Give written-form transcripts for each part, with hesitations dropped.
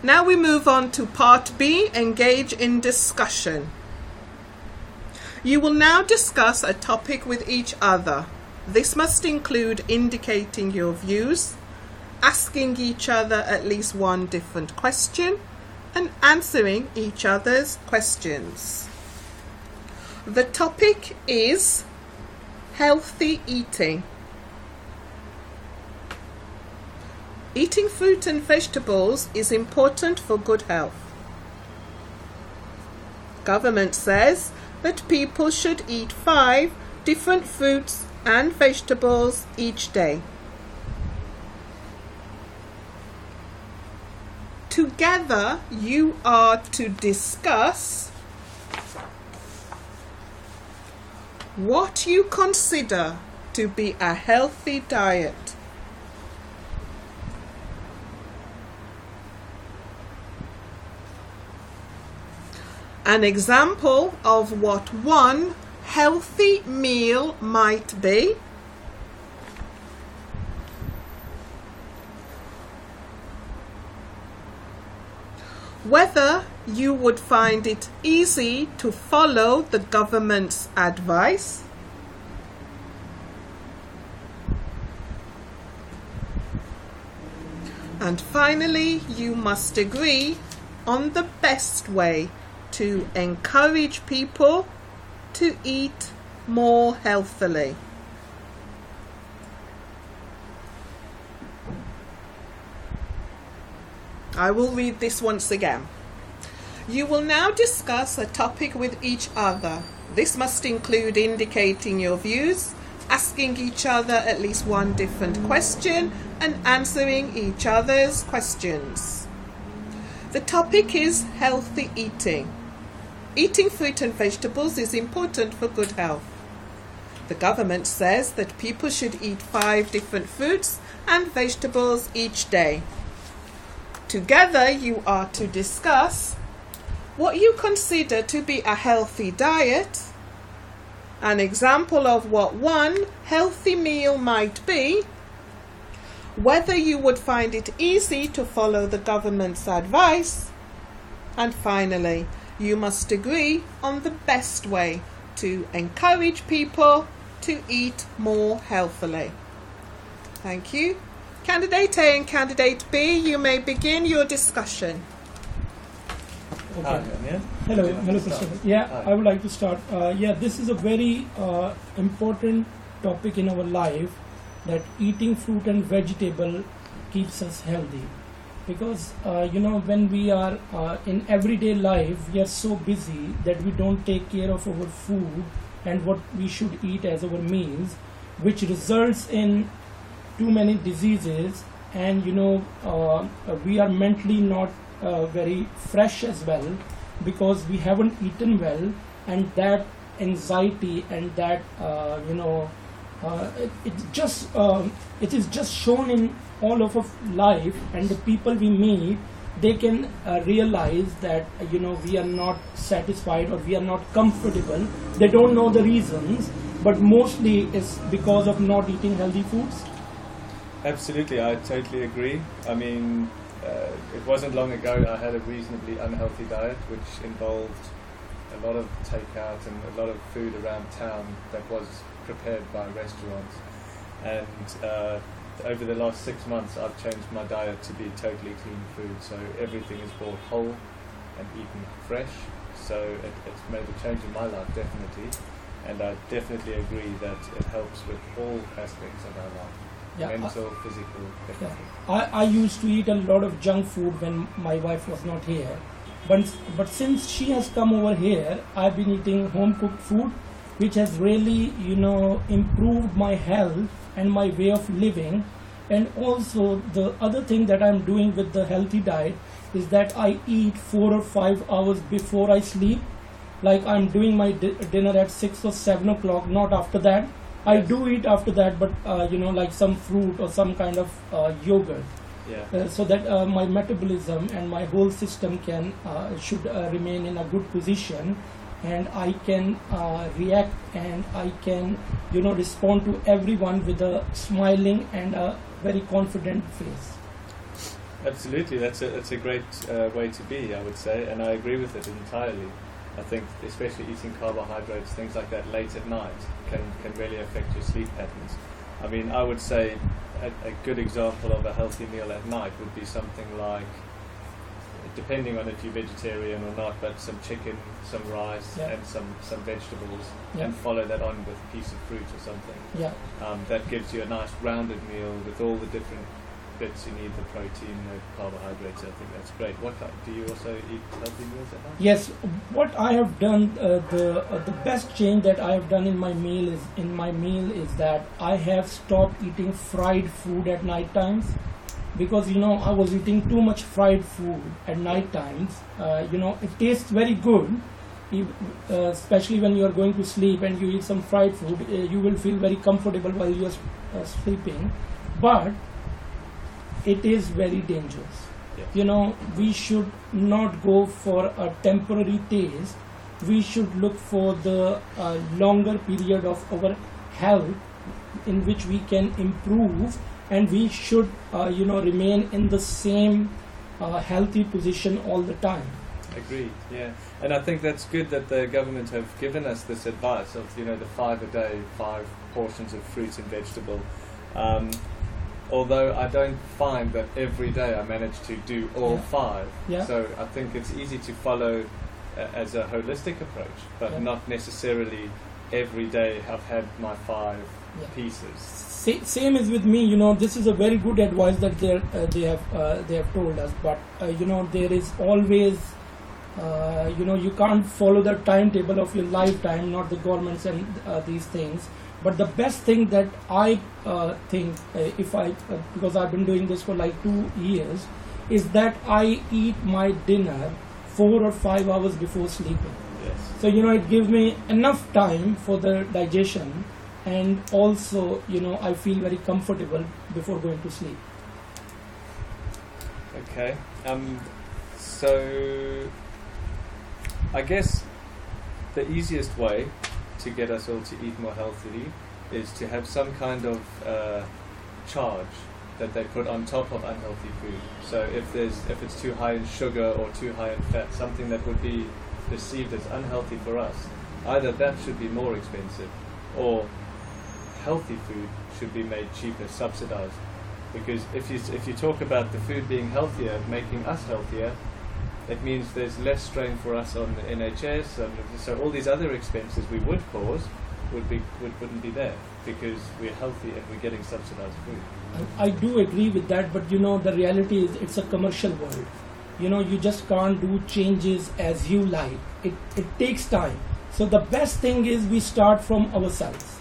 Now we move on to part B, engage in discussion. You will now discuss a topic with each other. This must include indicating your views, asking each other at least one different question, and answering each other's questions. The topic is healthy eating. Eating fruit and vegetables is important for good health. Government says that people should eat 5 different fruits and vegetables each day. Together, you are to discuss what you consider to be a healthy diet. An example of what one healthy meal might be: whether you would find it easy to follow the government's advice, and finally, you must agree on the best way to encourage people to eat more healthily. I will read this once again. You will now discuss a topic with each other. This must include indicating your views, asking each other at least one different question, and answering each other's questions. The topic is healthy eating. Eating fruit and vegetables is important for good health. The government says that people should eat 5 different fruits and vegetables each day. Together, you are to discuss what you consider to be a healthy diet, an example of what one healthy meal might be, whether you would find it easy to follow the government's advice, and finally, you must agree on the best way to encourage people to eat more healthily. Thank you. Candidate A and Candidate B, you may begin your discussion. Okay. Hi, Aamir. Hello, Christopher. Yeah, Hi. I would like to start. This is a very important topic in our life, that eating fruit and vegetable keeps us healthy. Because, when we are in everyday life, we are so busy that we don't take care of our food and what we should eat as our meals, which results in too many diseases, and we are mentally not very fresh as well, because we haven't eaten well, and that anxiety and that it is just shown in all of our life, and the people we meet, they can realize that we are not satisfied or we are not comfortable. They don't know the reasons, but mostly it's because of not eating healthy foods. Absolutely, I totally agree. I mean, it wasn't long ago I had a reasonably unhealthy diet, which involved a lot of takeout and a lot of food around town that was prepared by restaurants. And over the last 6 months, I've changed my diet to be totally clean food. So everything is bought whole and eaten fresh. So it's made a change in my life, definitely. And I definitely agree that it helps with all aspects of our life. Yeah, mental, physical, definitely. I used to eat a lot of junk food when my wife was not here. But since she has come over here, I've been eating home cooked food, which has really, improved my health and my way of living. And also the other thing that I'm doing with the healthy diet is that I eat 4 or 5 hours before I sleep. Like I'm doing my dinner at 6 or 7 o'clock, not after that. I do eat after that, but like some fruit or some kind of yogurt. Yeah. So that my metabolism and my whole system should remain in a good position, and I can react, and I can respond to everyone with a smiling and a very confident face. Absolutely, that's a great way to be, I would say, and I agree with it entirely. I think especially eating carbohydrates, things like that late at night can really affect your sleep patterns. I mean, I would say a good example of a healthy meal at night would be something like, depending on if you're vegetarian or not, but some chicken, some rice, Yeah. and some vegetables, Yeah. and follow that on with a piece of fruit or something. Yeah. That gives you a nice rounded meal with all the different bits you need, the protein, the carbohydrates. I think that's great. Do you also eat healthy meals at night? Yes, what I have done, the best change that I have done in my meal is that I have stopped eating fried food at night times, because I was eating too much fried food at night times. It tastes very good, especially when you are going to sleep and you eat some fried food. You will feel very comfortable while you are sleeping, but it is very dangerous. Yeah. We should not go for a temporary taste. We should look for the longer period of our health in which we can improve, and we should remain in the same healthy position all the time. Agreed, yeah. And I think that's good that the government have given us this advice of, the 5 a day, 5 portions of fruit and vegetable. Although I don't find that every day I manage to do all 5. Yeah. So I think it's easy to follow as a holistic approach, but not necessarily every day I've had my 5 pieces. Same is with me. This is a very good advice that they have told us. But there is always you can't follow the timetable of your lifetime, not the governments and these things. But the best thing that I think, because I've been doing this for like 2 years, is that I eat my dinner 4 or 5 hours before sleeping. Yes. So it gives me enough time for the digestion, and also I feel very comfortable before going to sleep. Okay. So I guess the easiest way to get us all to eat more healthily is to have some kind of charge that they put on top of unhealthy food. So if it's too high in sugar or too high in fat, something that would be perceived as unhealthy for us, either that should be more expensive, or healthy food should be made cheaper, subsidized. Because if you talk about the food being healthier, making us healthier, it means there's less strain for us on the NHS, and so all these other expenses we would cause wouldn't be there, because we're healthy and we're getting subsidized food. I do agree with that, but the reality is it's a commercial world. You just can't do changes as you like. It takes time. So the best thing is we start from ourselves.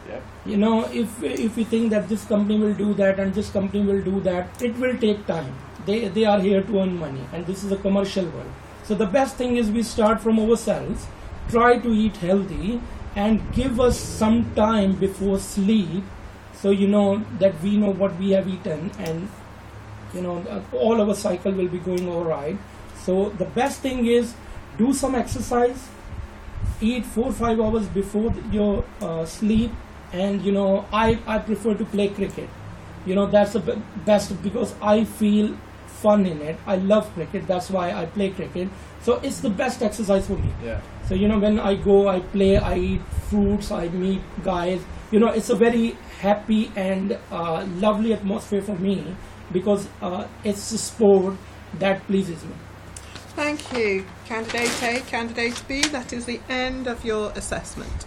Yeah. If we think that this company will do that and this company will do that, it will take time. They are here to earn money, and this is a commercial world. So the best thing is we start from ourselves, try to eat healthy, and give us some time before sleep, so that we know what we have eaten, and all our cycle will be going all right. So the best thing is do some exercise, eat 4 or 5 hours before your sleep, and I prefer to play cricket. That's the best, because I feel fun in it. I love cricket, that's why I play cricket. So it's the best exercise for me. Yeah. So when I go, I play, I eat fruits, I meet guys. It's a very happy and lovely atmosphere for me, because it's a sport that pleases me. Thank you. Candidate A, Candidate B, that is the end of your assessment.